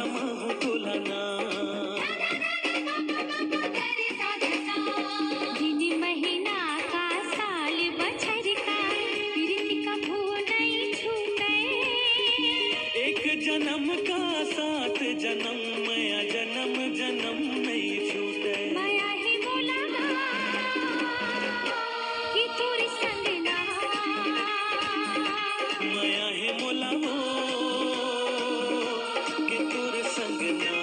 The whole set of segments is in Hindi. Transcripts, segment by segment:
समा हो दुल्हना। दिन महीना का साल बछर का प्रीति कभू नहीं छूटे। एक जन्म का साथ जन्म माया जन्म जन्म नहीं छूटे। माया ही बोला कि तोरी संग ना। माया है मोला वो कि तोर संग ना।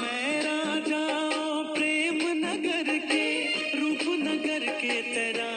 मैं राजा प्रेम नगर के रूप नगर के तेरा